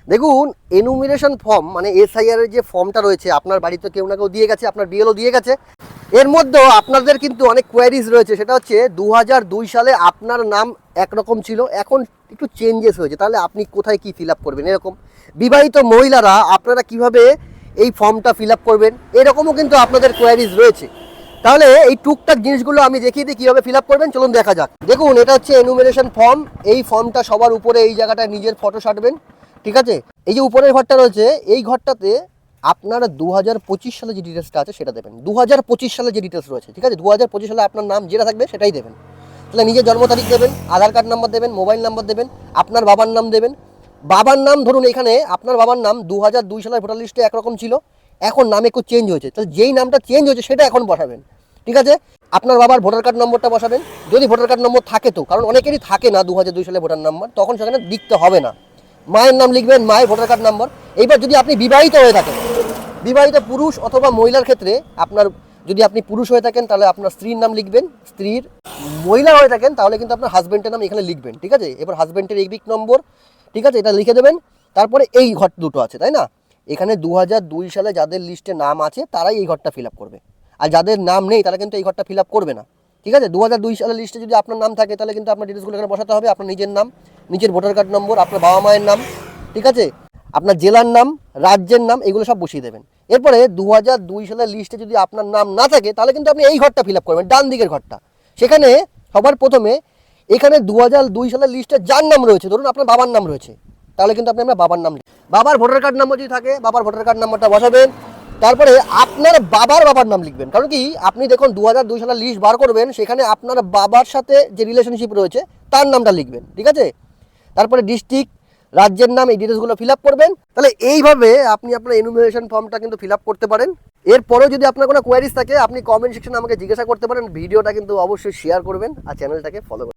দেখুন, enumeration form মানে SIR এর যে ফর্মটা রয়েছে, আপনার বাড়িতে কেউ না কেউ দিয়ে গেছে, আপনার বিএলও দিয়ে গেছে। এর মধ্যেও আপনাদের কিন্তু অনেক কোয়ারিজ রয়েছে। সেটা হচ্ছে 2002 সালে আপনার নাম একরকম ছিল, এখন একটু চেঞ্জেস হয়েছে, তাহলে আপনি কোথায় কি ফিল আপ করবেন। এরকম বিবাহিত মহিলারা আপনারা কিভাবে এই ফর্মটা ফিল আপ করবেন, এরকমও কিন্তু আপনাদের কোয়ারিজ রয়েছে। তাহলে এই টুকটাক জিনিসগুলো আমি দেখিয়ে দিই কীভাবে ফিল আপ করবেন, চলুন দেখা যাক। দেখুন, এটা হচ্ছে এনুমিনেশন ফর্ম। এই ফর্মটা সবার উপরে এই জায়গাটায় নিজের ফটো সাটবেন, ঠিক আছে। এই যে উপরের ঘরটা রয়েছে, এই ঘরটাতে আপনারা 2025 সালে যে ডিটেলসটা আছে সেটা দেবেন। 2025 সালে যে ডিটেলস রয়েছে, ঠিক আছে, 2025 সালে আপনার নাম যেটা থাকবে সেটাই দেবেন। তাহলে নিজের জন্ম তারিখ দেবেন, আধার কার্ড নাম্বার দেবেন, মোবাইল নাম্বার দেবেন, আপনার বাবার নাম দেবেন। বাবার নাম ধরুন এখানে আপনার বাবার নাম 2002 সালের ভোটার লিস্টে একরকম ছিল, এখন নাম একটু চেঞ্জ হয়েছে, তাহলে যেই নামটা চেঞ্জ হয়েছে সেটা এখন বসাবেন, ঠিক আছে। আপনার বাবার ভোটার কার্ড নম্বরটা বসাবেন, যদি ভোটার কার্ড নম্বর থাকে তো, কারণ অনেকেরই থাকে না 2002 সালে ভোটার নাম্বার, তখন সেখানে লিখতে হবে না। মায়ের নাম লিখবেন, মায়ের ভোটার কার্ড নম্বর। এইবার যদি আপনি বিবাহিত হয়ে থাকেন, বিবাহিত পুরুষ অথবা মহিলার ক্ষেত্রে আপনার, যদি আপনি পুরুষ হয়ে থাকেন তাহলে আপনার স্ত্রীর নাম লিখবেন, স্ত্রীর, মহিলা হয়ে থাকেন তাহলে কিন্তু আপনার হাজব্যান্ডের নাম এখানে লিখবেন, ঠিক আছে। এবার হাজব্যান্ডের এবিক নম্বর, ঠিক আছে, এটা লিখে দেবেন। তারপরে এই ঘর দুটো আছে, তাই না, এখানে 2002 সালে যাদের লিস্টে নাম আছে তারাই এই ঘরটা ফিল আপ করবে, আর যাদের নাম নেই তারা কিন্তু এই ঘরটা ফিল আপ করবে না, ঠিক আছে। 2002 সালের লিস্টে যদি আপনার নাম থাকে তাহলে কিন্তু আপনার ডিটেলসগুলো এখানে বসাতে হবে। আপনার নিজের নাম, নিজের ভোটার কার্ড নম্বর, আপনার বাবা মায়ের নাম, ঠিক আছে, আপনার জেলার নাম, রাজ্যের নাম, এগুলো সব বসিয়ে দেবেন। এরপরে 2002 সালের লিস্টে যদি আপনার নাম না থাকে তাহলে কিন্তু আপনি এই ঘরটা ফিল আপ করবেন, ডান দিকের ঘরটা। সেখানে সবার প্রথমে এখানে 2002 সালের লিস্টে যার নাম রয়েছে, ধরুন আপনার বাবার নাম রয়েছে, তাহলে কিন্তু আপনি আপনার বাবার নাম, বাবার ভোটার কার্ড নম্বর যদি থাকে বাবার ভোটার কার্ড নম্বরটা বসাবেন। তারপরে আপনার বাবার নাম লিখবেন, কারণ কি আপনি দেখুন 2002 সালের লিস্ট বার করবেন, সেখানে আপনার বাবার সাথে যে রিলেশনশিপ রয়েছে তার নামটা লিখবেন, ঠিক আছে। তারপরে ডিস্ট্রিক্ট, রাজ্যের নাম, এই ডিটেলসগুলো ফিল আপ করবেন। তাহলে এইভাবে আপনি আপনার এনুমিনেশন ফর্মটা কিন্তু ফিল আপ করতে পারেন। এরপরেও যদি আপনার কোনো কোয়ারিজ থাকে আপনি কমেন্ট সেকশনে আমাকে জিজ্ঞাসা করতে পারেন। ভিডিওটা কিন্তু অবশ্যই শেয়ার করবেন আর চ্যানেলটাকে ফলো করবেন।